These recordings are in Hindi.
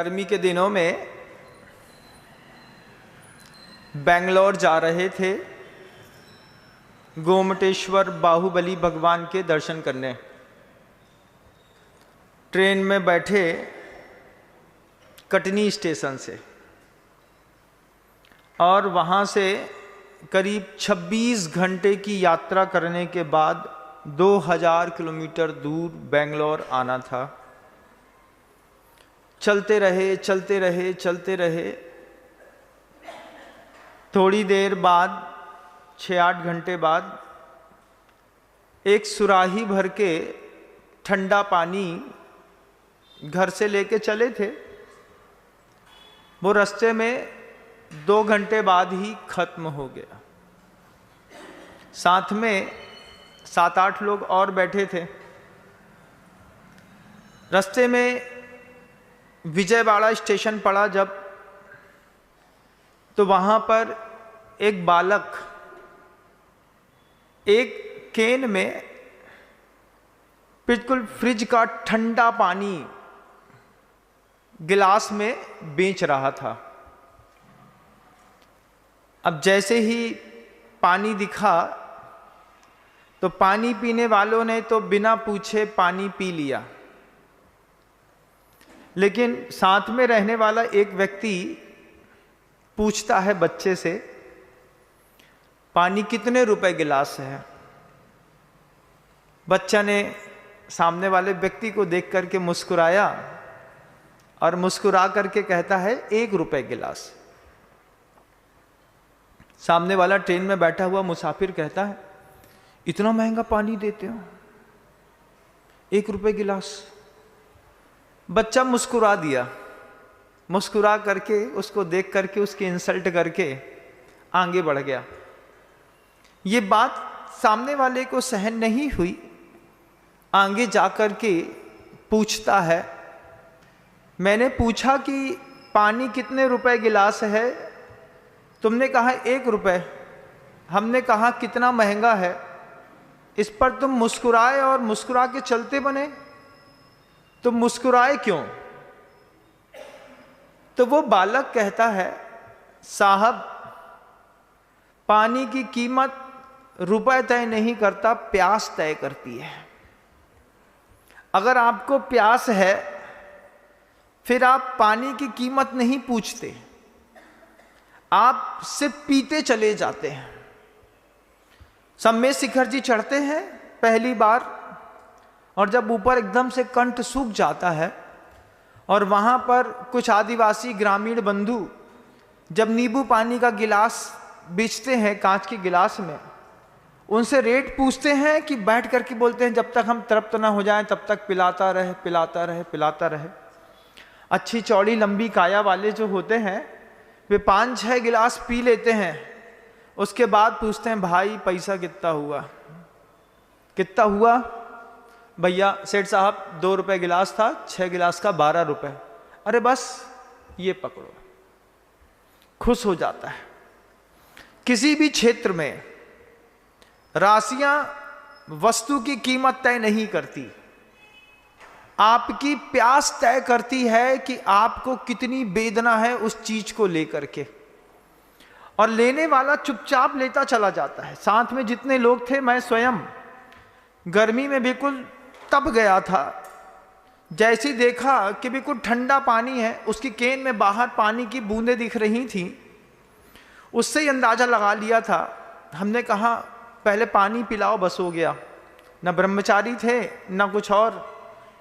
गर्मी के दिनों में बेंगलोर जा रहे थे गोमटेश्वर बाहुबली भगवान के दर्शन करने। ट्रेन में बैठे कटनी स्टेशन से और वहाँ से करीब 26 घंटे की यात्रा करने के बाद 2000 किलोमीटर दूर बेंगलोर आना था। चलते रहे। थोड़ी देर बाद 6-8 घंटे बाद एक सुराही भर के ठंडा पानी घर से लेके चले थे। वो रास्ते में 2 घंटे बाद ही खत्म हो गया। साथ में 7-8 लोग और बैठे थे। रास्ते में विजयवाड़ा स्टेशन पड़ा जब, तो वहाँ पर एक बालक एक केन में बिल्कुल फ्रिज का ठंडा पानी गिलास में बेच रहा था। अब जैसे ही पानी दिखा तो पानी पीने वालों ने तो बिना पूछे पानी पी लिया, लेकिन साथ में रहने वाला एक व्यक्ति पूछता है बच्चे से, पानी कितने रुपए गिलास है? बच्चा ने सामने वाले व्यक्ति को देख करके मुस्कुराया और मुस्कुरा करके कहता है 1 रुपए गिलास। सामने वाला ट्रेन में बैठा हुआ मुसाफिर कहता है, इतना महंगा पानी देते हो, 1 रुपए गिलास? बच्चा मुस्कुरा दिया। मुस्कुरा करके उसको देख करके उसकी इंसल्ट करके आगे बढ़ गया। ये बात सामने वाले को सहन नहीं हुई। आगे जाकर के पूछता है, मैंने पूछा कि पानी कितने रुपए गिलास है? तुमने कहा 1 रुपए। हमने कहा कितना महंगा है। इस पर तुम मुस्कुराए और मुस्कुरा के चलते बने। तुम मुस्कुराए क्यों? तो वो बालक कहता है, साहब, पानी की कीमत रुपए तय नहीं करता, प्यास तय करती है। अगर आपको प्यास है फिर आप पानी की कीमत नहीं पूछते, आप सिर्फ पीते चले जाते हैं। सम्मेद शिखर जी चढ़ते हैं पहली बार, और जब ऊपर एकदम से कंठ सूख जाता है और वहाँ पर कुछ आदिवासी ग्रामीण बंधु जब नींबू पानी का गिलास बेचते हैं कांच के गिलास में, उनसे रेट पूछते हैं कि बैठ करके बोलते हैं जब तक हम तृप्त ना हो जाएं तब तक पिलाता रहे। अच्छी चौड़ी लंबी काया वाले जो होते हैं वे 5-6 गिलास पी लेते हैं। उसके बाद पूछते हैं, भाई पैसा कितना हुआ? भैया सेठ साहब 2 रुपए गिलास था, 6 गिलास का 12 रुपए। अरे बस ये पकड़ो। खुश हो जाता है। किसी भी क्षेत्र में राशियां वस्तु की कीमत तय नहीं करती, आपकी प्यास तय करती है कि आपको कितनी वेदना है उस चीज को लेकर के। और लेने वाला चुपचाप लेता चला जाता है। साथ में जितने लोग थे, मैं स्वयं गर्मी में बिल्कुल तप गया था। जैसे देखा कि बिल्कुल ठंडा पानी है, उसकी केन में बाहर पानी की बूंदें दिख रही थी, उससे ही अंदाजा लगा लिया था। हमने कहा पहले पानी पिलाओ, बस हो गया। न ब्रह्मचारी थे न कुछ और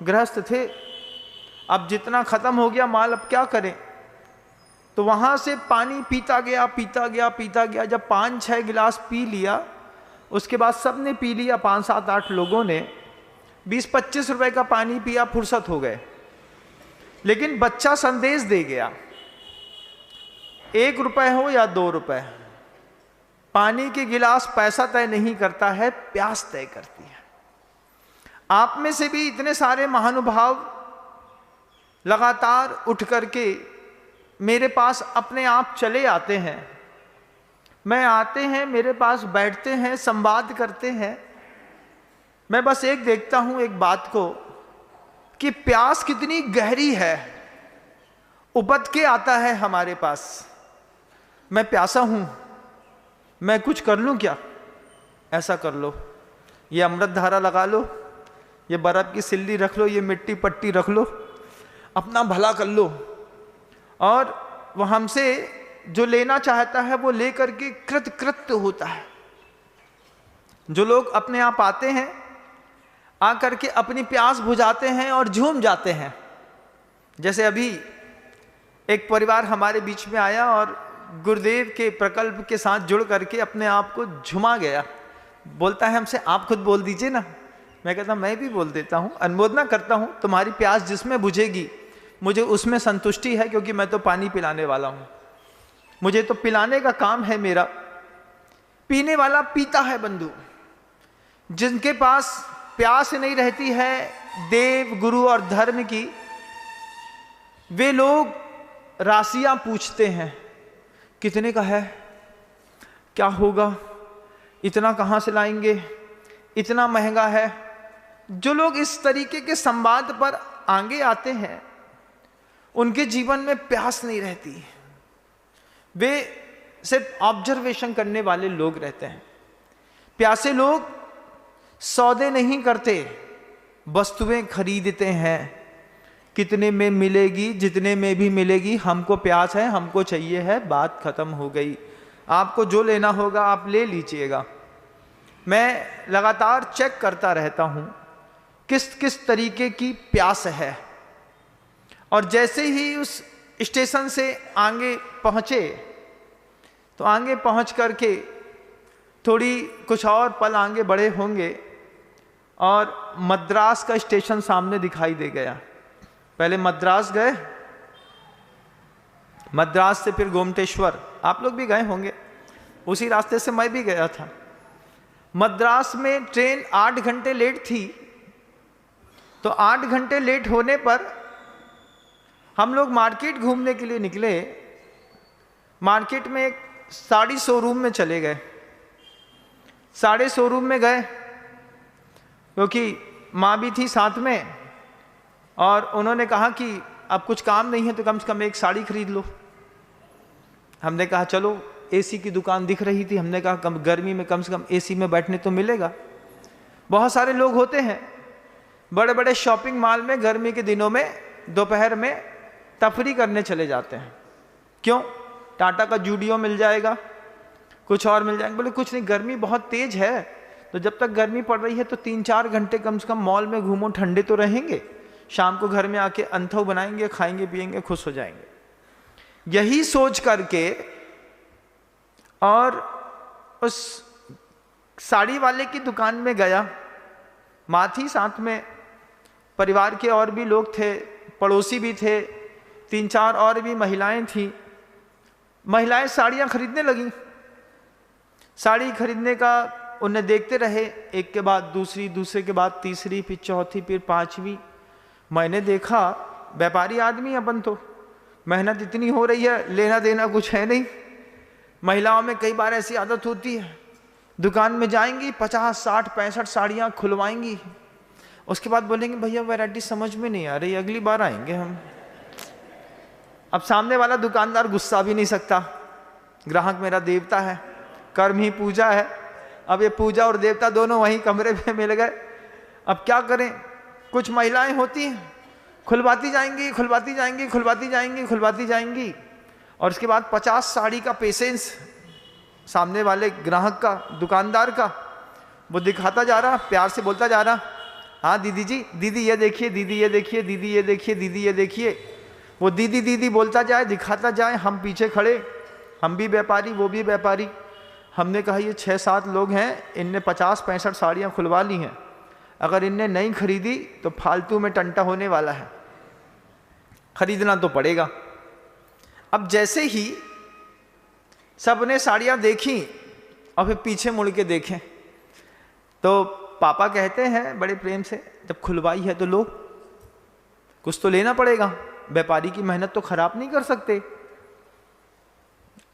गृहस्थ थे। अब जितना खत्म हो गया माल, अब क्या करें? तो वहां से पानी पीता गया। जब 5-6 गिलास पी लिया, उसके बाद सबने पी लिया। 5-7-8 लोगों ने 20-25 रुपए का पानी पिया, फुर्सत हो गए। लेकिन बच्चा संदेश दे गया, 1 रुपए हो या 2 रुपए, पानी के गिलास पैसा तय नहीं करता है, प्यास तय करती है। आप में से भी इतने सारे महानुभाव लगातार उठ करके मेरे पास अपने आप चले आते हैं। आते हैं, मेरे पास बैठते हैं, संवाद करते हैं। मैं बस एक देखता हूं एक बात को कि प्यास कितनी गहरी है उपद के आता है हमारे पास, मैं प्यासा हूं, मैं कुछ कर लूं क्या? ऐसा कर लो, ये अमृत धारा लगा लो, ये बर्फ की सिल्ली रख लो, ये मिट्टी पट्टी रख लो, अपना भला कर लो, और वह हमसे जो लेना चाहता है वो ले करके कृतकृत्य होता है। जो लोग अपने आप आते हैं, आकर के अपनी प्यास बुझाते हैं और झूम जाते हैं। जैसे अभी एक परिवार हमारे बीच में आया और गुरुदेव के प्रकल्प के साथ जुड़ करके अपने आप को झुमा गया। बोलता है हमसे, आप खुद बोल दीजिए ना। मैं कहता मैं भी बोल देता हूँ, अनुमोदना करता हूँ, तुम्हारी प्यास जिसमें बुझेगी मुझे उसमें संतुष्टि है, क्योंकि मैं तो पानी पिलाने वाला हूँ, मुझे तो पिलाने का काम है मेरा। पीने वाला पीता है बंधु। जिनके पास प्यास नहीं रहती है देव, गुरु और धर्म की, वे लोग राशियां पूछते हैं, कितने का है, क्या होगा, इतना कहाँ से लाएंगे, इतना महंगा है। जो लोग इस तरीके के संवाद पर आगे आते हैं उनके जीवन में प्यास नहीं रहती, वे सिर्फ ऑब्जर्वेशन करने वाले लोग रहते हैं। प्यासे लोग सौदे नहीं करते, वस्तुएं खरीदते हैं। कितने में मिलेगी, जितने में भी मिलेगी, हमको प्यास है, हमको चाहिए है, बात खत्म हो गई। आपको जो लेना होगा आप ले लीजिएगा। मैं लगातार चेक करता रहता हूँ किस किस तरीके की प्यास है, और जैसे ही उस स्टेशन से आगे पहुँचे तो आगे पहुँच करके थोड़ी कुछ और पल आगे बढ़े होंगे और मद्रास का स्टेशन सामने दिखाई दे गया। पहले मद्रास गए, मद्रास से फिर गोमटेश्वर, आप लोग भी गए होंगे, उसी रास्ते से मैं भी गया था। मद्रास में ट्रेन 8 घंटे लेट थी, तो 8 घंटे लेट होने पर हम लोग मार्केट घूमने के लिए निकले। मार्केट में एक साड़ी शोरूम में चले गए। साड़ी शोरूम में गए क्योंकि माँ भी थी साथ में, और उन्होंने कहा कि अब कुछ काम नहीं है तो कम से कम एक साड़ी खरीद लो। हमने कहा चलो, एसी की दुकान दिख रही थी, हमने कहा कम गर्मी में कम से कम एसी में बैठने तो मिलेगा। बहुत सारे लोग होते हैं बड़े बड़े शॉपिंग मॉल में गर्मी के दिनों में दोपहर में तफरी करने चले जाते हैं। क्यों? टाटा का जूडियो मिल जाएगा, कुछ और मिल जाएगा। बोले कुछ नहीं, गर्मी बहुत तेज है, तो जब तक गर्मी पड़ रही है तो 3-4 घंटे कम से कम मॉल में घूमो, ठंडे तो रहेंगे, शाम को घर में आके अंथव बनाएंगे, खाएंगे पिएंगे, खुश हो जाएंगे। यही सोच करके और उस साड़ी वाले की दुकान में गया। माँ थी साथ में, परिवार के और भी लोग थे, पड़ोसी भी थे, 3-4 और भी महिलाएं थीं। महिलाएं साड़ियां खरीदने लगीं। साड़ी खरीदने का उन्हें देखते रहे, एक के बाद दूसरी, दूसरे के बाद तीसरी, फिर चौथी, फिर 5वीं। मैंने देखा व्यापारी आदमी अपन तो, मेहनत इतनी हो रही है, लेना देना कुछ है नहीं। महिलाओं में कई बार ऐसी आदत होती है, दुकान में जाएंगी 50, 60, 65 साड़ियाँ खुलवाएंगी, उसके बाद बोलेंगे भैया वैरायटी समझ में नहीं आ रही, अगली बार आएंगे हम। अब सामने वाला दुकानदार गुस्सा भी नहीं सकता, ग्राहक मेरा देवता है, कर्म ही पूजा है। अब ये पूजा और देवता दोनों वहीं कमरे में मिल गए। अब क्या करें? कुछ महिलाएं होती हैं, खुलवाती जाएंगी, खुलवाती जाएंगी, खुलवाती जाएंगी, खुलवाती जाएंगी, और उसके बाद 50 साड़ी का पेशेंस सामने वाले ग्राहक का, दुकानदार का, वो दिखाता जा रहा, प्यार से बोलता जा रहा, हाँ दीदी जी, दीदी ये देखिए, दीदी ये देखिए, दीदी ये देखिए, दीदी ये देखिए। वो दीदी दीदी बोलता जाए, दिखाता जाए, हम पीछे खड़े, हम भी व्यापारी, वो भी व्यापारी। हमने कहा ये 6-7 लोग हैं, इनने 50-65 साड़ियाँ खुलवा ली हैं, अगर इनने नहीं खरीदी तो फालतू में टंटा होने वाला है, खरीदना तो पड़ेगा। अब जैसे ही सबने साड़ियाँ देखी और फिर पीछे मुड़ के देखें तो पापा कहते हैं बड़े प्रेम से, जब खुलवाई है तो लो, कुछ तो लेना पड़ेगा, व्यापारी की मेहनत तो खराब नहीं कर सकते।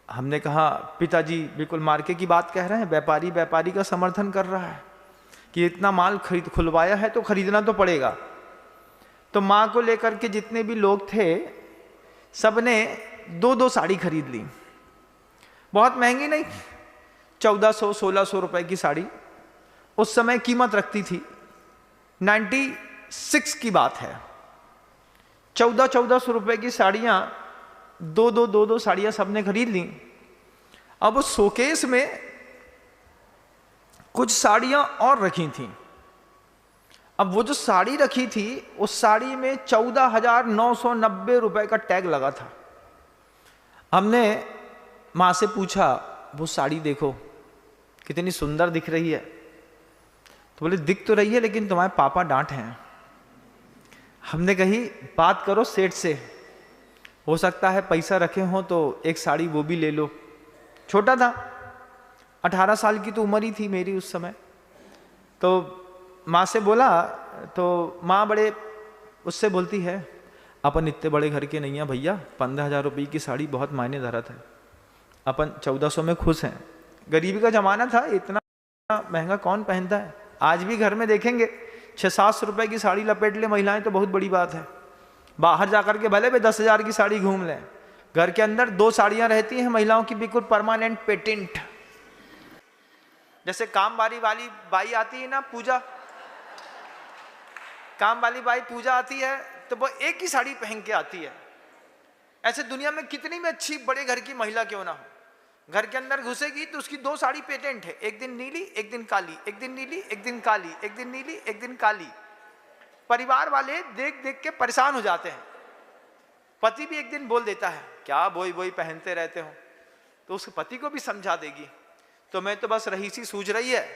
हमने कहा पिताजी बिल्कुल मार्के की बात कह रहे हैं, व्यापारी व्यापारी का समर्थन कर रहा है कि इतना माल खुलवाया है तो खरीदना तो पड़ेगा। तो माँ को लेकर के जितने भी लोग थे सबने 2-2 साड़ी खरीद ली, बहुत महंगी नहीं, 1400-1600 रुपए की साड़ी उस समय कीमत रखती थी। 96 की बात है। 1400 रुपए की साड़ियां, दो साड़ियां सबने खरीद ली। अब उस शोकेस में कुछ साड़ियां और रखी थी। अब वो जो साड़ी रखी थी, उस साड़ी में 14,990 रुपए का टैग लगा था। हमने माँ से पूछा, वो साड़ी देखो कितनी सुंदर दिख रही है। तो बोले दिख तो रही है, लेकिन तुम्हारे पापा डांट हैं। हमने कही बात करो सेठ से, हो सकता है पैसा रखे हो तो एक साड़ी वो भी ले लो। छोटा था, 18 साल की तो उम्र ही थी मेरी उस समय। तो माँ से बोला, तो माँ बड़े उससे बोलती है, अपन इतने बड़े घर के नहीं हैं भैया, 15,000 रुपये की साड़ी बहुत मायने धरत है, अपन 1400 में खुश हैं। गरीबी का जमाना था, इतना महंगा कौन पहनता है। आज भी घर में देखेंगे 600-700 रुपए की साड़ी लपेट ले महिलाएं तो बहुत बड़ी बात है। बाहर जाकर के भले भी 10,000 की साड़ी घूम लें, घर के अंदर 2 साड़ियां रहती हैं महिलाओं की, बिल्कुल परमानेंट पेटेंट। जैसे काम वाली बाई आती है ना, पूजा, काम वाली बाई पूजा आती है तो वो एक ही साड़ी पहन के आती है। ऐसे दुनिया में कितनी भी अच्छी बड़े घर की महिला क्यों ना हो, घर के अंदर घुसेगी तो उसकी 2 साड़ी पेटेंट है, एक दिन नीली एक दिन काली, एक दिन नीली एक दिन काली, एक दिन नीली एक दिन काली। परिवार वाले देख देख के परेशान हो जाते हैं। पति भी एक दिन बोल देता है, क्या वही पहनते रहते हो, तो उस पति को भी समझा देगी, तो मैं तो बस रहीसी सूझ रही है,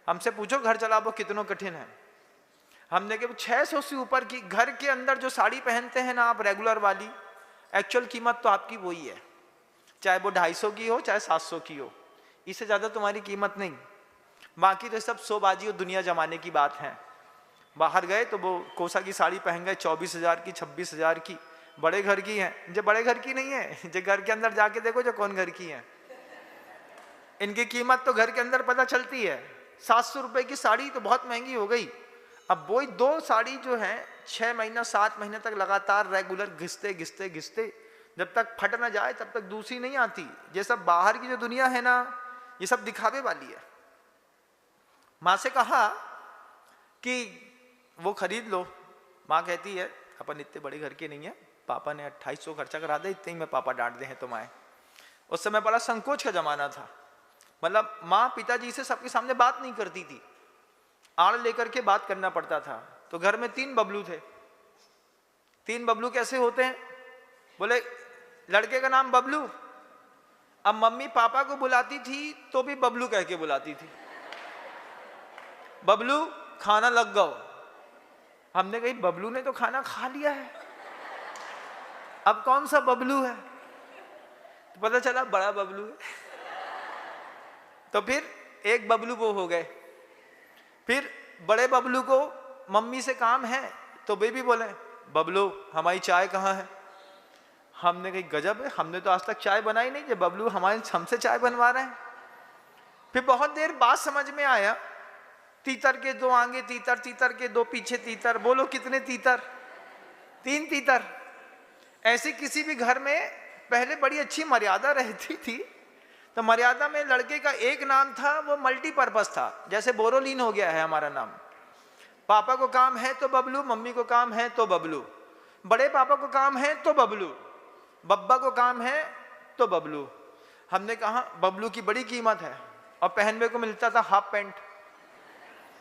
हमसे पूछो घर चलाओ कितना कठिन है। हमने के 600 से ऊपर की घर के अंदर जो साड़ी पहनते हैं ना आप रेगुलर वाली, एक्चुअल कीमत तो आपकी वही है, चाहे वो 250 की हो चाहे 700 की हो, इससे ज्यादा तुम्हारी कीमत नहीं। बाकी तो सब शोबाजी और दुनिया जमाने की बात है। बाहर गए तो वो कोसा की साड़ी पहन गए 24,000 की, 26,000 की, बड़े घर की हैं। जो बड़े घर की नहीं है, जो घर के अंदर जाके देखो जो कौन घर की है, इनकी कीमत तो घर के अंदर पता चलती है। 700 रुपए की साड़ी तो बहुत महंगी हो गई। अब वही 2 साड़ी जो है 6 महीना 7 महीने तक लगातार रेगुलर घिसते घिसते घिसते जब तक फट ना जाए तब तक दूसरी नहीं आती। ये सब बाहर की जो दुनिया है ना, ये सब दिखावे वाली है। माँ से कहा कि वो खरीद लो, माँ कहती है अपन इतने बड़े घर के नहीं है, पापा ने 2800 खर्चा करा दे, इतने ही में पापा डांट दे हैं तुम्हारे। उस समय बड़ा संकोच का जमाना था, मतलब माँ पिताजी से सबके सामने बात नहीं करती थी, आड़ लेकर के बात करना पड़ता था। तो घर में 3 बबलू थे। 3 बबलू कैसे होते हैं, बोले लड़के का नाम बबलू। अब मम्मी पापा को बुलाती थी तो भी बबलू कह के बुलाती थी, बबलू खाना लग गओ। हमने कही बबलू ने तो खाना खा लिया है, अब कौन सा बबलू है, तो पता चला बड़ा बबलू है। तो फिर एक बबलू वो हो गए। फिर बड़े बबलू को मम्मी से काम है तो वे भी बोले बबलू हमारी चाय कहाँ है। हमने कही गजब है, हमने तो आज तक चाय बनाई नहीं, जो बबलू हमसे चाय बनवा रहे हैं। फिर बहुत देर बाद समझ में आया, तीतर के 2 आगे तीतर, तीतर के 2 पीछे तीतर, बोलो कितने तीतर, 3 तीतर। ऐसे किसी भी घर में पहले बड़ी अच्छी मर्यादा रहती थी। तो मर्यादा में लड़के का एक नाम था, वो मल्टीपर्पज था, जैसे बोरोलीन हो गया है हमारा नाम। पापा को काम है तो बबलू, मम्मी को काम है तो बबलू, बड़े पापा को काम है तो बबलू, बब्बा को काम है तो बबलू। हमने कहा बबलू की बड़ी कीमत है और पहनने को मिलता था हाफ पैंट।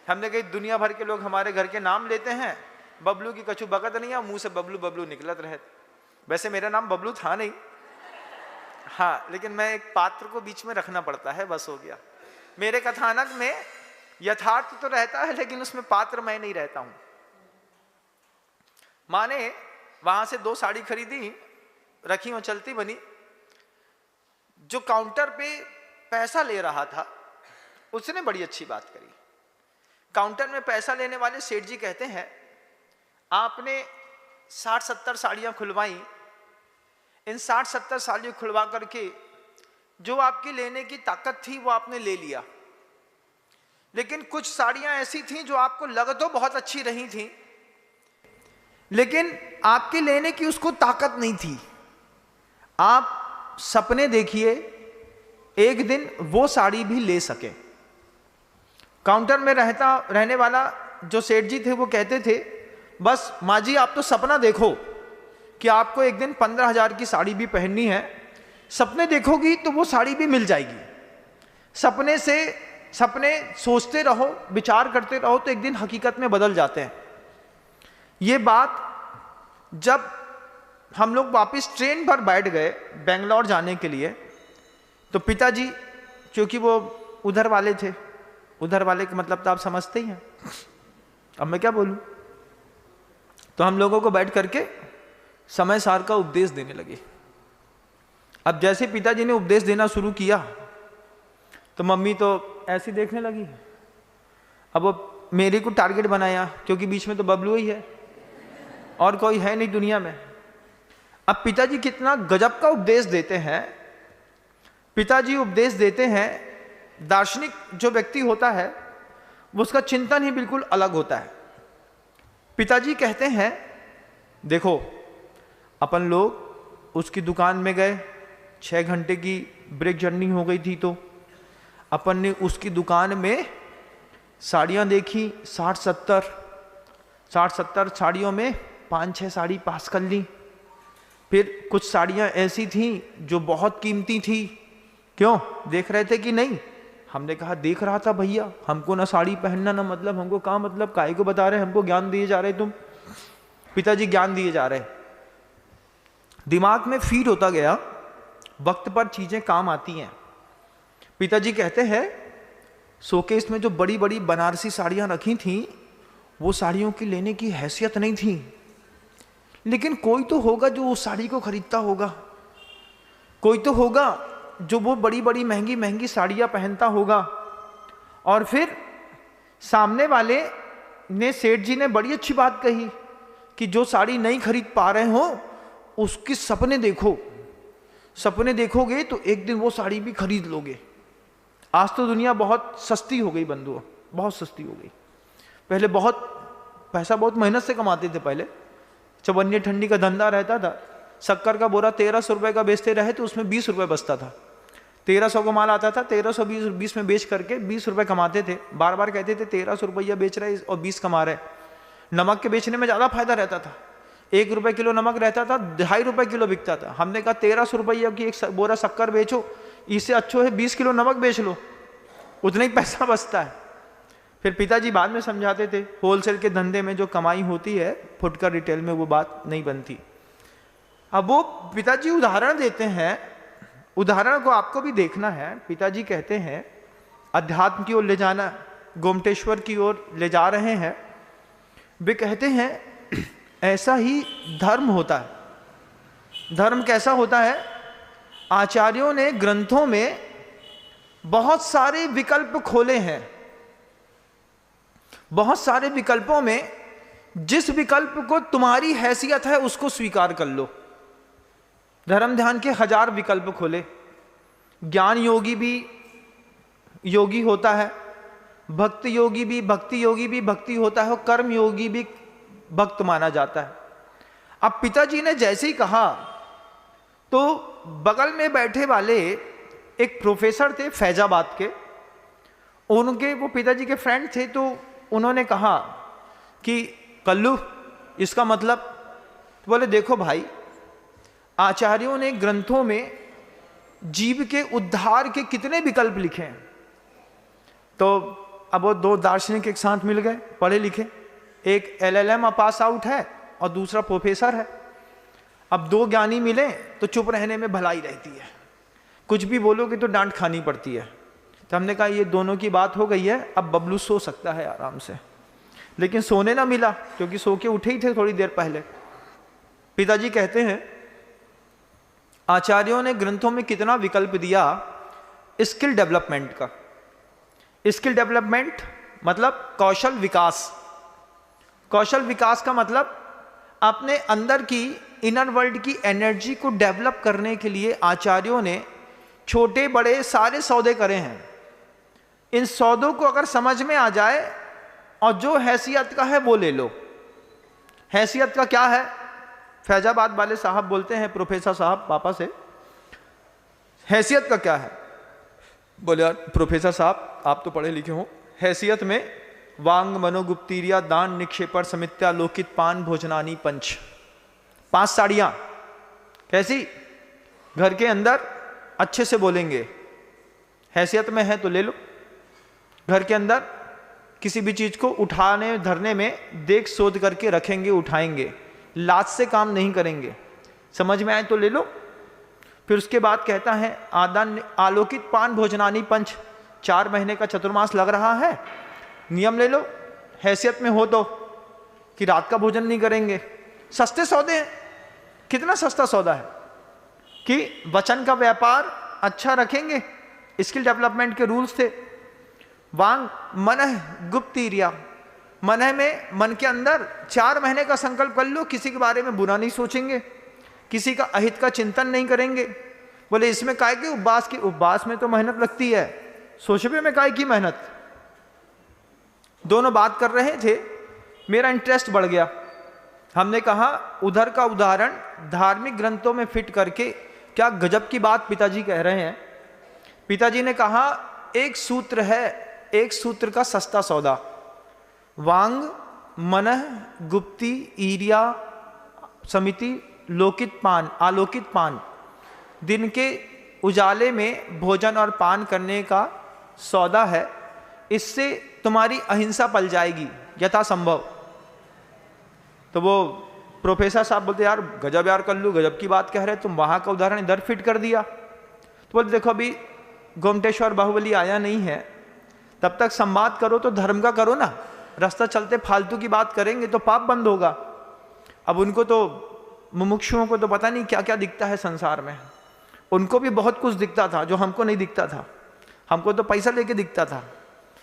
हमने कही दुनिया भर के लोग हमारे घर के नाम लेते हैं, बबलू की कछु बकत नहीं है, मुंह से बबलू बबलू निकलत रहे। वैसे मेरा नाम बबलू था नहीं, हाँ, लेकिन मैं एक पात्र को बीच में रखना पड़ता है, बस हो गया। मेरे कथानक में यथार्थ तो रहता है लेकिन उसमें पात्र मैं नहीं रहता हूं। माँ ने वहां से 2 साड़ी खरीदी, रखी और चलती बनी। जो काउंटर पे पैसा ले रहा था उसने बड़ी अच्छी बात करी। काउंटर में पैसा लेने वाले सेठ जी कहते हैं आपने 60-70 साड़ियां खुलवाई, इन 60-70 साड़ियां खुलवा करके जो आपकी लेने की ताकत थी वो आपने ले लिया, लेकिन कुछ साड़ियां ऐसी थी जो आपको लग तो बहुत अच्छी रही थी, लेकिन आपके लेने की उसको ताकत नहीं थी। आप सपने देखिए एक दिन वो साड़ी भी ले सके। काउंटर में रहने वाला जो सेठ जी थे वो कहते थे, बस माँ जी आप तो सपना देखो कि आपको एक दिन 15,000 की साड़ी भी पहननी है, सपने देखोगी तो वो साड़ी भी मिल जाएगी। सपने सोचते रहो, विचार करते रहो तो एक दिन हकीकत में बदल जाते हैं। ये बात जब हम लोग वापस ट्रेन पर बैठ गए बेंगलोर जाने के लिए, तो पिताजी, क्योंकि वो उधर वाले थे, उधर वाले का मतलब तो आप समझते ही हैं, अब मैं क्या बोलूं, तो हम लोगों को बैठ करके समय सार का उपदेश देने लगे। अब जैसे पिताजी ने उपदेश देना शुरू किया तो मम्मी तो ऐसी देखने लगी। अब वो मेरे को टारगेट बनाया, क्योंकि बीच में तो बबलू ही है और कोई है नहीं दुनिया में। अब पिताजी कितना गजब का उपदेश देते हैं। पिताजी उपदेश देते हैं, दार्शनिक जो व्यक्ति होता है वो उसका चिंतन ही बिल्कुल अलग होता है। पिताजी कहते हैं, देखो अपन लोग उसकी दुकान में गए, 6 घंटे की ब्रेक जर्नी हो गई थी, तो अपन ने उसकी दुकान में साड़ियाँ देखी, 60-70 साड़ियों में 5-6 साड़ी पास कर ली। फिर कुछ साड़ियाँ ऐसी थीं जो बहुत कीमती थी। क्यों देख रहे थे कि नहीं? हमने कहा देख रहा था भैया, हमको ना साड़ी पहनना ना मतलब, हमको कहाँ मतलब, काहे को बता रहे, हमको ज्ञान दिए जा रहे तुम। पिताजी ज्ञान दिए जा रहे, दिमाग में फीड होता गया, वक्त पर चीजें काम आती हैं। पिताजी कहते हैं शोकेस में जो बड़ी बड़ी बनारसी साड़ियां रखी थीं वो साड़ियों की लेने की हैसियत नहीं थी, लेकिन कोई तो होगा जो उस साड़ी को खरीदता होगा, कोई तो होगा जो वो बड़ी बड़ी महंगी महंगी साड़ियां पहनता होगा। और फिर सामने वाले ने, सेठ जी ने बड़ी अच्छी बात कही कि जो साड़ी नहीं खरीद पा रहे हो उसके सपने देखो, सपने देखोगे तो एक दिन वो साड़ी भी खरीद लोगे। आज तो दुनिया बहुत सस्ती हो गई बंधुओं, बहुत सस्ती हो गई। पहले बहुत पैसा बहुत मेहनत से कमाते थे। पहले चवन्नी ठंडी का धंधा रहता था, शक्कर का बोरा 1300 रुपये का बेचते रहे तो उसमें 20 रुपये बचता था। 1300 का माल आता था, 1320 में बेच करके 20 रुपये कमाते थे। बार बार कहते थे 1300 रुपया बेच रहे और 20 कमा रहे। नमक के बेचने में ज़्यादा फायदा रहता था, 1 रुपये किलो नमक रहता था, 2.5 रुपये किलो बिकता था। हमने कहा 1300 रुपये की एक बोरा शक्कर बेचो, इससे अच्छो है 20 किलो नमक बेच लो, उतना ही पैसा बचता है। फिर पिताजी बाद में समझाते थे, होलसेल के धंधे में जो कमाई होती है फुटकर रिटेल में वो बात नहीं बनती। अब वो पिताजी उदाहरण देते हैं, उदाहरण को आपको भी देखना है। पिताजी कहते हैं अध्यात्म की ओर ले जाना, गोमटेश्वर की ओर ले जा रहे हैं। वे कहते हैं ऐसा ही धर्म होता है। धर्म कैसा होता है? आचार्यों ने ग्रंथों में बहुत सारे विकल्प खोले हैं। बहुत सारे विकल्पों में जिस विकल्प को तुम्हारी हैसियत है उसको स्वीकार कर लो। धर्म ध्यान के 1000 विकल्प खोले। ज्ञान योगी भी योगी होता है, भक्ति योगी भी भक्ति होता है, और कर्म योगी भी भक्त माना जाता है। अब पिताजी ने जैसे ही कहा तो बगल में बैठे वाले एक प्रोफेसर थे फैजाबाद के, उनके वो पिताजी के फ्रेंड थे, तो उन्होंने कहा कि कल्लू इसका मतलब, तो बोले देखो भाई, आचार्यों ने ग्रंथों में जीव के उद्धार के कितने विकल्प लिखे हैं। तो अब वो 2 दार्शनिक एक साथ मिल गए, पढ़े लिखे, एक LLM पास आउट है और दूसरा प्रोफेसर है। अब 2 ज्ञानी मिले तो चुप रहने में भलाई रहती है, कुछ भी बोलोगे तो डांट खानी पड़ती है। तो हमने कहा ये दोनों की बात हो गई है, अब बबलू सो सकता है आराम से, लेकिन सोने ना मिला क्योंकि सो के उठे ही थे थोड़ी देर पहले। पिताजी कहते हैं आचार्यों ने ग्रंथों में कितना विकल्प दिया स्किल डेवलपमेंट का। स्किल डेवलपमेंट मतलब कौशल विकास। कौशल विकास का मतलब अपने अंदर की इनर वर्ल्ड की एनर्जी को डेवलप करने के लिए आचार्यों ने छोटे बड़े सारे सौदे करे हैं। इन सौदों को अगर समझ में आ जाए और जो हैसियत का है वो ले लो। हैसियत का क्या है? फैजाबाद वाले साहब बोलते हैं, प्रोफेसर साहब पापा से, हैसियत का क्या है? बोले यार प्रोफेसर साहब आप तो पढ़े लिखे हो, हैसियत में वांग मनोगुप्तीरिया दान निक्षेपर समित्या लोकित पान भोजनानी पंच, 5 साड़ियां। कैसी? घर के अंदर अच्छे से बोलेंगे, हैसियत में है तो ले लो। घर के अंदर किसी भी चीज को उठाने धरने में देख सोच करके रखेंगे, उठाएंगे, लाज से काम नहीं करेंगे। समझ में आए तो ले लो। फिर उसके बाद कहता है आदान आलोकित पान भोजनानी पंच, 4 महीने का चतुर्मास लग रहा है, नियम ले लो हैसियत में हो तो, कि रात का भोजन नहीं करेंगे। सस्ते सौदे हैं। कितना सस्ता सौदा है कि वचन का व्यापार अच्छा रखेंगे, स्किल डेवलपमेंट के रूल्स थे। वांग मनः गुप्तीरिया, मनः में मन के अंदर 4 महीने का संकल्प कर लो, किसी के बारे में बुरा नहीं सोचेंगे, किसी का अहित का चिंतन नहीं करेंगे। बोले इसमें काय की उपवास की? उपवास में तो मेहनत लगती है, सोचबे में काय की मेहनत? दोनों बात कर रहे थे, मेरा इंटरेस्ट बढ़ गया। हमने कहा उधर का उदाहरण धार्मिक ग्रंथों में फिट करके, क्या गजब की बात पिताजी कह रहे हैं। पिताजी ने कहा एक सूत्र है, एक सूत्र का सस्ता सौदा, वांग मनः गुप्ती ईरिया समिति लोकित पान आलोकित पान, दिन के उजाले में भोजन और पान करने का सौदा है, इससे तुम्हारी अहिंसा पल जाएगी यथासंभव। तो वो प्रोफेसर साहब बोलते यार गजब यार कल्लू, गजब की बात कह रहे, तुम वहां का उदाहरण इधर फिट कर दिया। तो बोलते देखो अभी गोमटेश्वर बाहुबली आया नहीं है, तब तक संवाद करो तो धर्म का करो ना, रास्ता चलते फालतू की बात करेंगे तो पाप बंद होगा। अब उनको तो मुमुक्षुओं को तो पता नहीं क्या क्या दिखता है संसार में, उनको भी बहुत कुछ दिखता था जो हमको नहीं दिखता था। हमको तो पैसा लेके दिखता था,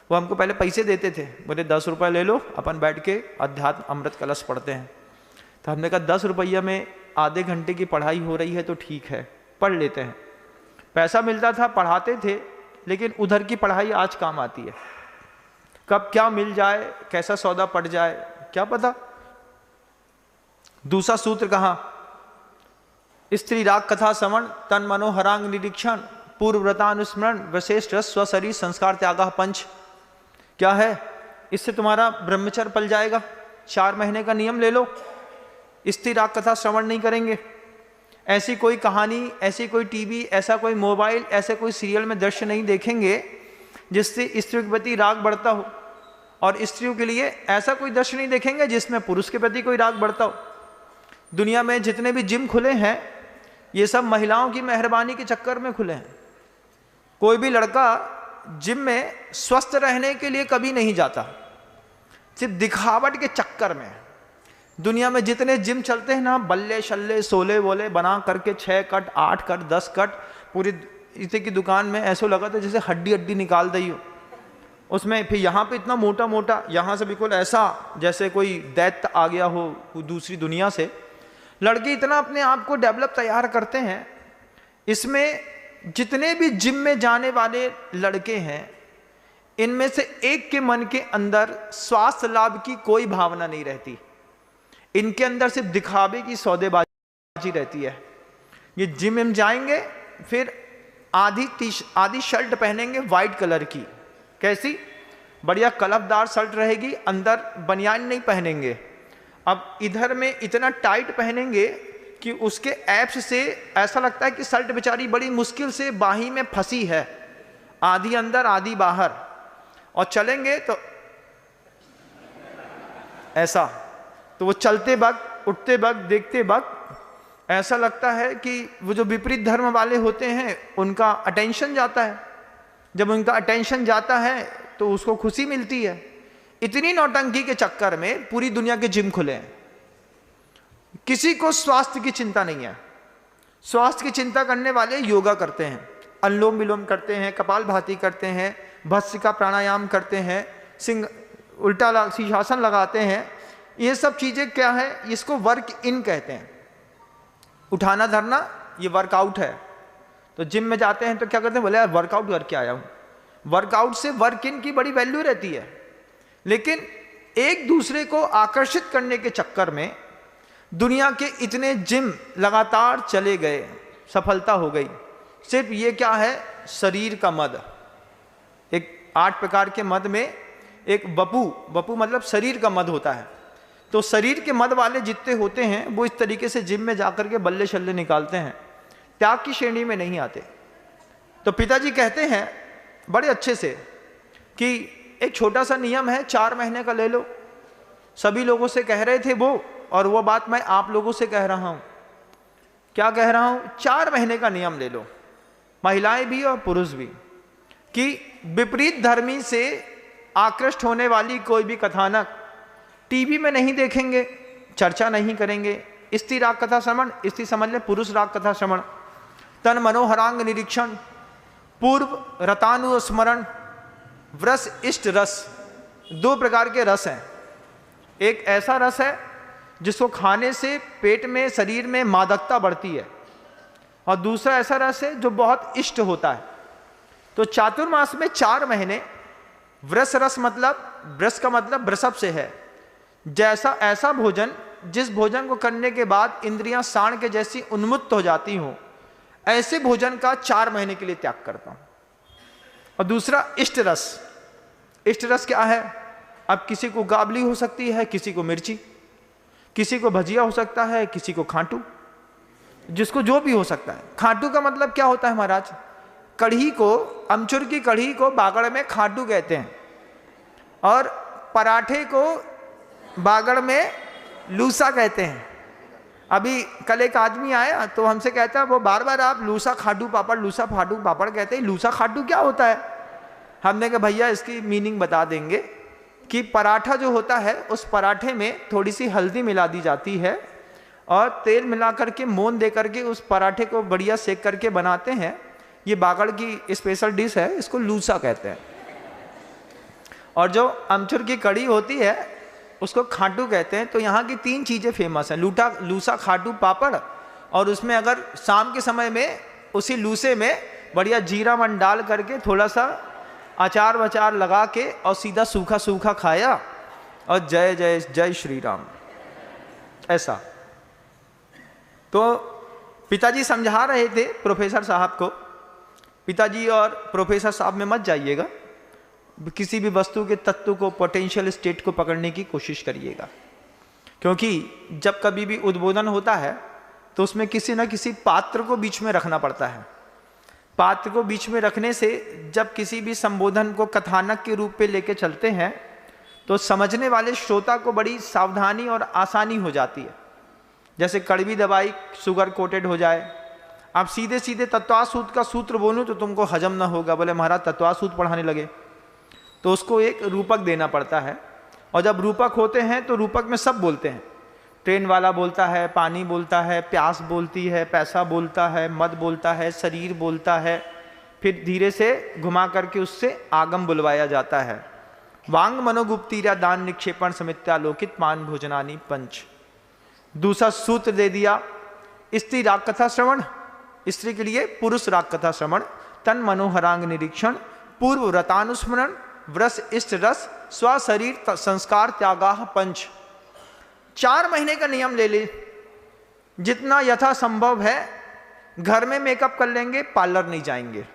वो हमको पहले पैसे देते थे, बोले 10 रुपये ले लो, अपन बैठ के अध्यात्म अमृत कलश पढ़ते हैं। तो हमने कहा 10 रुपया में आधे घंटे की पढ़ाई हो रही है तो ठीक है, पढ़ लेते हैं। पैसा मिलता था, पढ़ाते थे, लेकिन उधर की पढ़ाई आज काम आती है। कब क्या मिल जाए, कैसा सौदा पड़ जाए क्या पता। दूसरा सूत्र कहा, स्त्री राग कथा श्रवण तन मनोहरांग निरीक्षण पूर्व व्रतानुस्मरण वशिष्ठ स्वशरीर संस्कार त्यागा पंच। क्या है? इससे तुम्हारा ब्रह्मचर्य पल जाएगा। 4 महीने का नियम ले लो, स्त्री राग कथा श्रवण नहीं करेंगे, ऐसी कोई कहानी, ऐसी कोई टीवी, ऐसा कोई मोबाइल, ऐसे कोई सीरियल में दृश्य नहीं देखेंगे जिससे स्त्रियों के प्रति राग बढ़ता हो, और स्त्रियों के लिए ऐसा कोई दृश्य नहीं देखेंगे जिसमें पुरुष के प्रति कोई राग बढ़ता हो। दुनिया में जितने भी जिम खुले हैं ये सब महिलाओं की मेहरबानी के चक्कर में खुले हैं। कोई भी लड़का जिम में स्वस्थ रहने के लिए कभी नहीं जाता, सिर्फ दिखावट के चक्कर में। दुनिया में जितने जिम चलते हैं ना, बल्ले शल्ले सोले वोले बना करके 6 कट 8 कट 10 कट, पूरी इतने की दुकान में ऐसा लगा था जैसे हड्डी हड्डी निकाल दी हो उसमें। फिर यहाँ पे इतना मोटा मोटा, यहाँ से बिल्कुल ऐसा जैसे कोई दैत्य आ गया हो दूसरी दुनिया से। लड़के इतना अपने आप को डेवलप तैयार करते हैं। इसमें जितने भी जिम में जाने वाले लड़के हैं, इनमें से एक के मन के अंदर स्वास्थ्य लाभ की कोई भावना नहीं रहती। इनके अंदर सिर्फ दिखावे की सौदेबाजी रहती है। ये जिम में जाएंगे, फिर आधी शर्ट पहनेंगे वाइट कलर की, कैसी बढ़िया कलफदार शर्ट रहेगी, अंदर बनियान नहीं पहनेंगे। अब इधर में इतना टाइट पहनेंगे कि उसके एप्स से ऐसा लगता है कि शर्ट बेचारी बड़ी मुश्किल से बाही में फंसी है, आधी अंदर आधी बाहर। और चलेंगे तो ऐसा, तो वो चलते वक्त, उठते वक्त, देखते वक्त ऐसा लगता है कि वो जो विपरीत धर्म वाले होते हैं उनका अटेंशन जाता है। जब उनका अटेंशन जाता है तो उसको खुशी मिलती है। इतनी नौटंकी के चक्कर में पूरी दुनिया के जिम खुले हैं। किसी को स्वास्थ्य की चिंता नहीं है। स्वास्थ्य की चिंता करने वाले योगा करते हैं, अनुलोम विलोम करते हैं, कपालभाति करते हैं, भस्त्रिका प्राणायाम करते हैं, सिंह उल्टा शीर्षासन लगाते हैं। ये सब चीजें क्या है? इसको वर्क इन कहते हैं। उठाना धरना ये वर्कआउट है। तो जिम में जाते हैं तो क्या करते हैं? बोले यार वर्कआउट करके आया हूं। वर्कआउट से वर्क इन की बड़ी वैल्यू रहती है। लेकिन एक दूसरे को आकर्षित करने के चक्कर में दुनिया के इतने जिम लगातार चले गए, सफलता हो गई। सिर्फ ये क्या है, शरीर का मद। एक 8 प्रकार के मद में एक वपु मतलब शरीर का मद होता है। तो शरीर के मद वाले जितने होते हैं वो इस तरीके से जिम में जाकर के बल्ले शल्ले निकालते हैं, त्याग की श्रेणी में नहीं आते। तो पिताजी कहते हैं बड़े अच्छे से कि एक छोटा सा नियम है, 4 महीने का ले लो। सभी लोगों से कह रहे थे वो, और वो बात मैं आप लोगों से कह रहा हूं। क्या कह रहा हूं? 4 महीने का नियम ले लो, महिलाएं भी और पुरुष भी, कि विपरीत धर्मी से आकृष्ट होने वाली कोई भी कथानक टीवी में नहीं देखेंगे, चर्चा नहीं करेंगे। स्त्री राग कथा श्रवण, स्त्री समझ ले पुरुष राग कथा श्रवण, तन मनोहरांग निरीक्षण, पूर्व रतानुस्मरण, व्रस इष्ट रस। 2 प्रकार के रस हैं। एक ऐसा रस है जिसको खाने से पेट में, शरीर में मादकता बढ़ती है, और दूसरा ऐसा रस है जो बहुत इष्ट होता है। तो चातुर्मास में 4 महीने व्रस रस, मतलब व्रस का मतलब वृषभ से है, जैसा ऐसा भोजन जिस भोजन को करने के बाद इंद्रियां साण के जैसी उन्मुक्त हो जाती हों, ऐसे भोजन का 4 महीने के लिए त्याग करता हूं। और दूसरा इष्ट रस। इष्ट रस क्या है? अब किसी को गाबली हो सकती है, किसी को मिर्ची, किसी को भजिया हो सकता है, किसी को खाटू, जिसको जो भी हो सकता है। खाटू का मतलब क्या होता है महाराज? कढ़ी को, अमचूर की कढ़ी को बागड़ में खाटू कहते हैं, और पराठे को बागड़ में लूसा कहते हैं। अभी कल एक आदमी आया तो हमसे कहता है, वो बार बार आप लूसा खाटू पापड़, लूसा खाटू पापड़ कहते हैं, लूसा खाटू क्या होता है? हमने कहा भैया इसकी मीनिंग बता देंगे कि पराठा जो होता है उस पराठे में थोड़ी सी हल्दी मिला दी जाती है और तेल मिला करके मोन दे करके उस पराठे को बढ़िया सेक करके बनाते हैं। ये बागड़ की स्पेशल डिश है, इसको लूसा कहते हैं। और जो अमचूर की कड़ी होती है उसको खाटू कहते हैं। तो यहाँ की 3 चीज़ें फेमस हैं, लूसा खाटू पापड़, और उसमें अगर शाम के समय में उसी लूसे में बढ़िया जीरा मन डाल करके थोड़ा सा अचार वचार लगा के और सीधा सूखा सूखा खाया, और जय जय जय श्री राम, ऐसा। तो पिताजी समझा रहे थे प्रोफेसर साहब को, पिताजी और प्रोफेसर साहब में मत जाइएगा, किसी भी वस्तु के तत्व को, पोटेंशियल स्टेट को पकड़ने की कोशिश करिएगा, क्योंकि जब कभी भी उद्बोधन होता है तो उसमें किसी न किसी पात्र को बीच में रखना पड़ता है। पात्र को बीच में रखने से जब किसी भी संबोधन को कथानक के रूप पे लेके चलते हैं तो समझने वाले श्रोता को बड़ी सावधानी और आसानी हो जाती है। जैसे कड़वी दवाई शुगर कोटेड हो जाए, आप सीधे सीधे तत्वासूत का सूत्र बोलूं तो तुमको हजम ना होगा, बोले महाराज तत्वासूत पढ़ाने लगे, तो उसको एक रूपक देना पड़ता है। और जब रूपक होते हैं तो रूपक में सब बोलते हैं, ट्रेन वाला बोलता है, पानी बोलता है, प्यास बोलती है, पैसा बोलता है, मद बोलता है, शरीर बोलता है, फिर धीरे से घुमा करके उससे आगम बुलवाया जाता है। वांग मनोगुप्तीरा दान निक्षेपण समित्यालोकित मान भोजनानी पंच। दूसरा सूत्र दे दिया, स्त्री राग कथा श्रवण, स्त्री के लिए पुरुष राग कथा श्रवण, तन मनोहरांग निरीक्षण, पूर्व व्रतानुस्मरण, व्रस इष्ट रस, स्व शरीर संस्कार त्यागाह पंच। 4 महीने का नियम ले ले, जितना यथा संभव है घर में मेकअप कर लेंगे, पार्लर नहीं जाएंगे,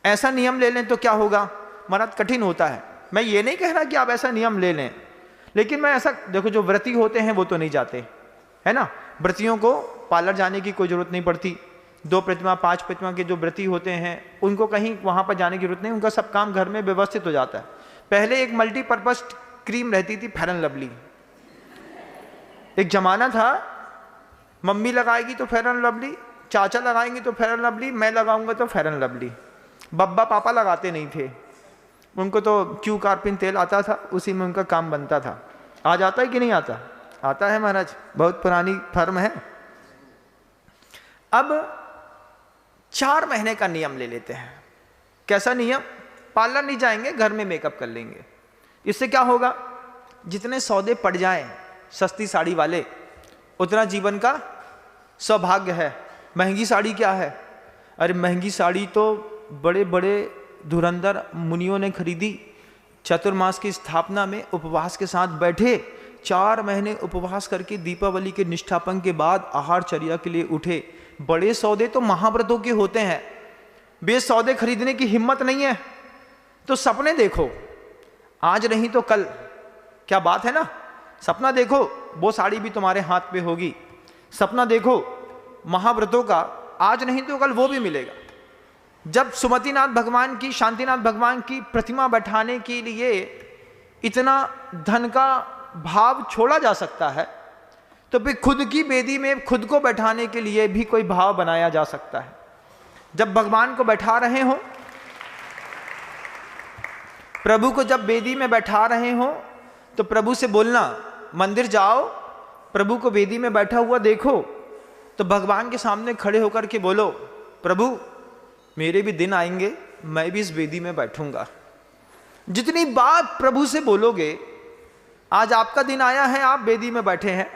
ऐसा नियम ले लें तो क्या होगा महाराज? कठिन होता है। मैं ये नहीं कह रहा कि आप ऐसा नियम ले लें, लेकिन मैं ऐसा देखो, जो व्रती होते हैं वो तो नहीं जाते है ना, व्रतियों को पार्लर जाने की कोई जरूरत नहीं पड़ती। 2 प्रतिमा 5 प्रतिमा के जो व्रती होते हैं उनको कहीं वहां पर जाने की जरूरत नहीं, उनका सब काम घर में व्यवस्थित हो जाता है। पहले एक मल्टीपर्पज क्रीम रहती थी, फेयर एंड लवली। एक जमाना था, मम्मी लगाएगी तो फेयर एंड लवली, चाचा लगाएंगे तो फेयर एंड लवली, मैं लगाऊंगा तो फेयर एंड लवली। बब्बा पापा लगाते नहीं थे, उनको तो क्यू कार्पिन तेल आता था, उसी में उनका काम बनता था। आज आता है कि नहीं आता? आता है महाराज, बहुत पुरानी फर्म है। अब 4 महीने का नियम ले लेते हैं। कैसा नियम? पार्लर नहीं जाएंगे, घर में मेकअप कर लेंगे। इससे क्या होगा? जितने सौदे पड़ जाएं सस्ती साड़ी वाले, उतना जीवन का सौभाग्य है। महंगी साड़ी क्या है? अरे महंगी साड़ी तो बड़े बड़े धुरंधर मुनियों ने खरीदी, चतुर्मास की स्थापना में उपवास के साथ बैठे, 4 महीने उपवास करके दीपावली के निष्ठापन के बाद आहारचर्या के लिए उठे। बड़े सौदे तो महाव्रतों के होते हैं, वे सौदे खरीदने की हिम्मत नहीं है तो सपने देखो, आज नहीं तो कल। क्या बात है ना, सपना देखो, वो साड़ी भी तुम्हारे हाथ पे होगी। सपना देखो महाव्रतों का, आज नहीं तो कल वो भी मिलेगा। जब सुमतिनाथ भगवान की, शांतिनाथ भगवान की प्रतिमा बैठाने के लिए इतना धन का भाव छोड़ा जा सकता है, तो फिर खुद की बेदी में खुद को बैठाने के लिए भी कोई भाव बनाया जा सकता है। जब भगवान को बैठा रहे हो, प्रभु को जब बेदी में बैठा रहे हो, तो प्रभु से बोलना, मंदिर जाओ, प्रभु को बेदी में बैठा हुआ देखो, तो भगवान के सामने खड़े होकर के बोलो, प्रभु मेरे भी दिन आएंगे, मैं भी इस बेदी में बैठूंगा। जितनी बात प्रभु से बोलोगे, आज आपका दिन आया है, आप बेदी में बैठे हैं,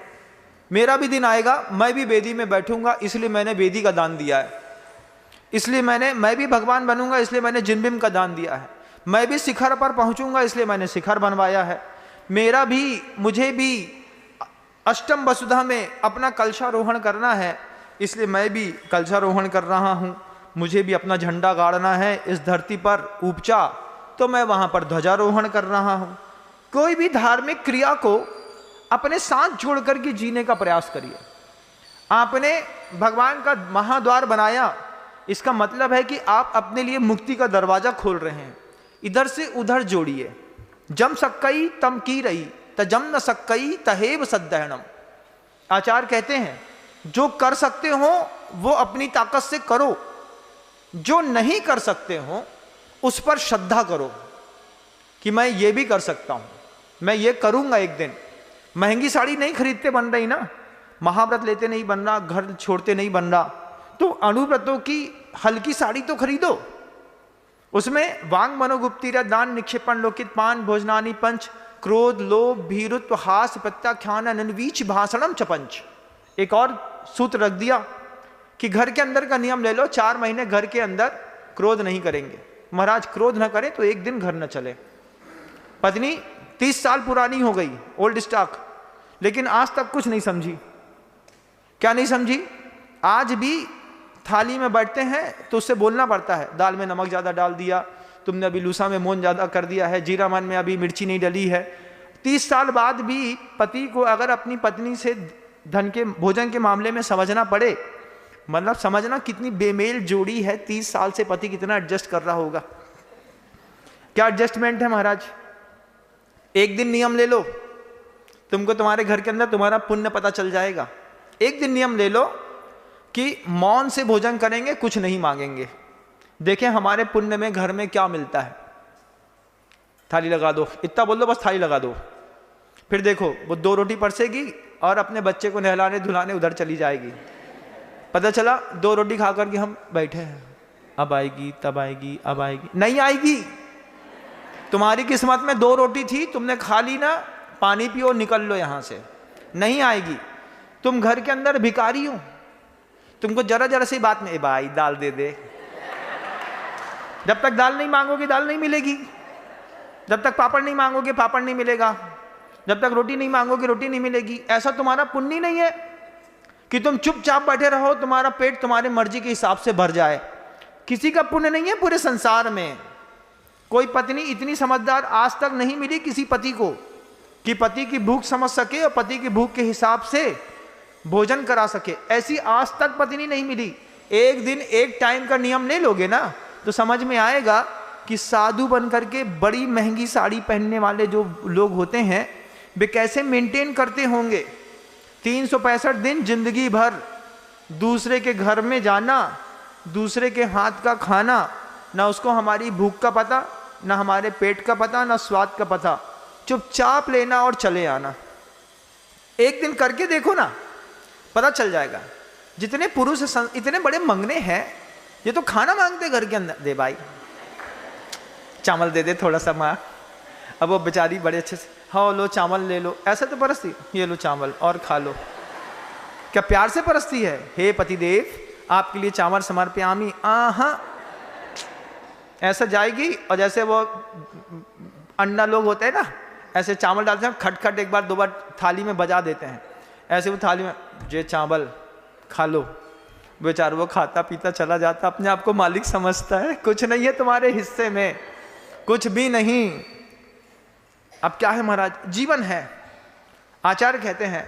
मेरा भी दिन आएगा, मैं भी बेदी में बैठूंगा, इसलिए मैंने बेदी का दान दिया है, इसलिए मैं भी भगवान बनूंगा, इसलिए मैंने जिनबिम का दान दिया है, मैं भी शिखर पर पहुंचूंगा, इसलिए मैंने शिखर बनवाया है, मुझे भी अष्टम वसुधा में अपना कलशारोहण करना है, इसलिए मैं भी कलशारोहण कर रहा हूं, मुझे भी अपना झंडा गाड़ना है इस धरती पर ऊंचा, तो मैं वहां पर ध्वजारोहण कर रहा हूं। कोई भी धार्मिक क्रिया को अपने साथ जोड़ करके जीने का प्रयास करिए। आपने भगवान का महाद्वार बनाया, इसका मतलब है कि आप अपने लिए मुक्ति का दरवाजा खोल रहे हैं। इधर से उधर जोड़िए। जम सक्कई तम की रही तजम न सक्कई तहेव सद्दहणम। आचार्य कहते हैं, जो कर सकते हो वो अपनी ताकत से करो, जो नहीं कर सकते हो उस पर श्रद्धा करो कि मैं ये भी कर सकता हूं, मैं ये करूंगा एक दिन। महंगी साड़ी नहीं खरीदते बन रही ना, महाव्रत लेते नहीं बन रहा, घर छोड़ते नहीं बन रहा, तो अनुव्रतों की हल्की साड़ी तो खरीदो, उसमें वांग मनोगुप्तिरा दान निक्षेपण लोकित पान भोजनानि पंच क्रोध लोभ भीरुत्व हास प्रत्याख्यान अनवीच भाषणम चपंच। एक और सूत्र रख दिया कि घर के अंदर का नियम ले लो, 4 महीने घर के अंदर क्रोध नहीं करेंगे। महाराज क्रोध न करें तो एक दिन घर न चले। पत्नी 30 साल पुरानी हो गई, ओल्ड स्टॉक, लेकिन आज तक कुछ नहीं समझी। क्या नहीं समझी? आज भी थाली में बैठते हैं तो उससे बोलना पड़ता है, दाल में नमक ज़्यादा डाल दिया, तुमने अभी लूसा में मोन ज़्यादा कर दिया है, जीरा मन में अभी मिर्ची नहीं डली है। 30 साल बाद भी पति को अगर अपनी पत्नी से धन के भोजन के मामले में समझना पड़े, मतलब समझना कितनी बेमेल जोड़ी है। 30 साल से पति कितना एडजस्ट कर रहा होगा। क्या एडजस्टमेंट है महाराज। एक दिन नियम ले लो, तुमको तुम्हारे घर के अंदर तुम्हारा पुण्य पता चल जाएगा। एक दिन नियम ले लो कि मौन से भोजन करेंगे, कुछ नहीं मांगेंगे। देखें हमारे पुण्य में घर में क्या मिलता है। थाली लगा दो, इतना बोल दो बस, थाली लगा दो। फिर देखो वो 2 रोटी परसेगी और अपने बच्चे को नहलाने धुलाने उधर चली जाएगी। पता चला 2 रोटी खा करके हम बैठे हैं, अब आएगी तब आएगी, अब आएगी, नहीं आएगी। तुम्हारी किस्मत में 2 रोटी थी, तुमने खा ली ना, पानी पियो निकल लो यहां से, नहीं आएगी। तुम घर के अंदर भिखारी हो, तुमको जरा जरा सी बात में, ए भाई दाल दे दे, जब तक दाल नहीं मांगोगे दाल नहीं मिलेगी, जब तक पापड़ नहीं मांगोगे पापड़ नहीं मिलेगा, जब तक रोटी नहीं मांगोगे रोटी नहीं मिलेगी। ऐसा तुम्हारा पुण्य नहीं है कि तुम चुपचाप बैठे रहो, तुम्हारा पेट तुम्हारे मर्जी के हिसाब से भर जाए। किसी का पुण्य नहीं है पूरे संसार में। कोई पत्नी इतनी समझदार आज तक नहीं मिली किसी पति को कि पति की भूख समझ सके और पति की भूख के हिसाब से भोजन करा सके। ऐसी आज तक पत्नी नहीं मिली। एक दिन एक टाइम का नियम ले लोगे ना तो समझ में आएगा कि साधु बन करके बड़ी महंगी साड़ी पहनने वाले जो लोग होते हैं वे कैसे मेंटेन करते होंगे। 365 दिन जिंदगी भर दूसरे के घर में जाना, दूसरे के हाथ का खाना, ना उसको हमारी भूख का पता, ना हमारे पेट का पता, ना स्वाद का पता, चुपचाप लेना और चले आना। एक दिन करके देखो ना, पता चल जाएगा। जितने पुरुष इतने बड़े मंगने हैं, ये तो खाना मांगते घर के अंदर, दे भाई चावल दे दे थोड़ा सा माँ। अब वो बेचारी बड़े अच्छे से, हाँ लो चावल ले लो, ऐसा तो परसती, ये लो चावल और खा लो। क्या प्यार से परसती है? हे पतिदेव आपके लिए चावल समर्पयामी, आहा ऐसा जाएगी। और जैसे वो अन्ना लोग होते हैं ना, ऐसे चावल डालते हैं, खटखट एक बार दो बार थाली में बजा देते हैं, ऐसे वो थाली में जे चावल खा लो, बेचारा वो खाता पीता चला जाता, अपने आप को मालिक समझता है, कुछ नहीं है तुम्हारे हिस्से में, कुछ भी नहीं। अब क्या है महाराज, जीवन है। आचार्य कहते हैं,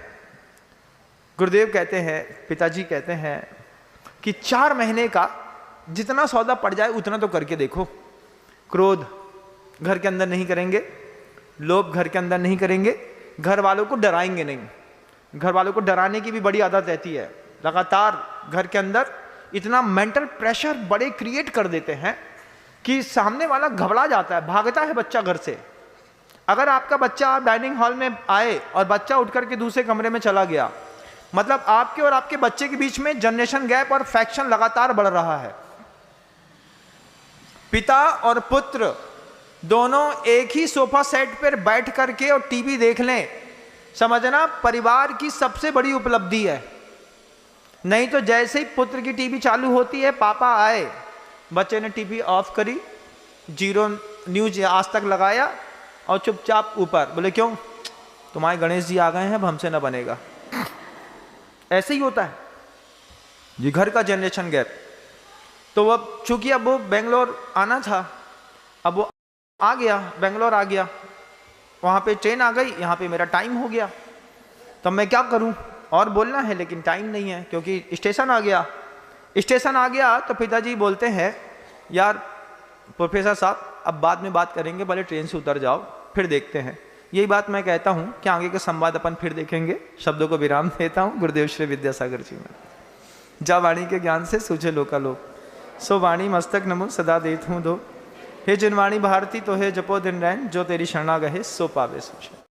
गुरुदेव कहते हैं, पिताजी कहते हैं कि 4 महीने का जितना सौदा पड़ जाए उतना तो करके देखो। क्रोध घर के अंदर नहीं करेंगे, लोभ घर के अंदर नहीं करेंगे, घर वालों को डराएंगे नहीं। घर वालों को डराने की भी बड़ी आदत रहती है, लगातार घर के अंदर इतना मेंटल प्रेशर बड़े क्रिएट कर देते हैं कि सामने वाला घबरा जाता है, भागता है बच्चा घर से। अगर आपका बच्चा आप डाइनिंग हॉल में आए और बच्चा उठ करके दूसरे कमरे में चला गया, मतलब आपके और आपके बच्चे के बीच में जनरेशन गैप और फैक्शन लगातार बढ़ रहा है। पिता और पुत्र दोनों एक ही सोफा सेट पर बैठ करके और टीवी देख लें, समझना परिवार की सबसे बड़ी उपलब्धि है। नहीं तो जैसे ही पुत्र की टीवी चालू होती है, पापा आए, बच्चे ने टीवी ऑफ करी, जीरो न्यूज आज तक लगाया और चुपचाप ऊपर, बोले क्यों, तुम्हारे गणेश जी आ गए हैं, अब हमसे ना बनेगा। ऐसे ही होता है ये घर का जनरेशन गैप। तो अब चूंकि अब वो बेंगलोर आना था, अब वो आ गया, बेंगलोर आ गया, वहाँ पे ट्रेन आ गई, यहाँ पे मेरा टाइम हो गया, तब मैं क्या करूँ, और बोलना है लेकिन टाइम नहीं है क्योंकि स्टेशन आ गया। स्टेशन आ गया तो पिताजी बोलते हैं, यार प्रोफेसर साहब अब बाद में बात करेंगे, पहले ट्रेन से उतर जाओ फिर देखते हैं। यही बात मैं कहता हूँ कि आगे के संवाद अपन फिर देखेंगे। शब्दों को विराम देता हूँ। गुरुदेव श्री विद्यासागर जी में जा वाणी के ज्ञान से सूझे लोकालोक, सो वाणी मस्तक नमो सदा देत हूँ दो। हे जिनवाणी भारती तो हे जपो दिन रैन, जो तेरी शरणा गहे सो पावे सूझे।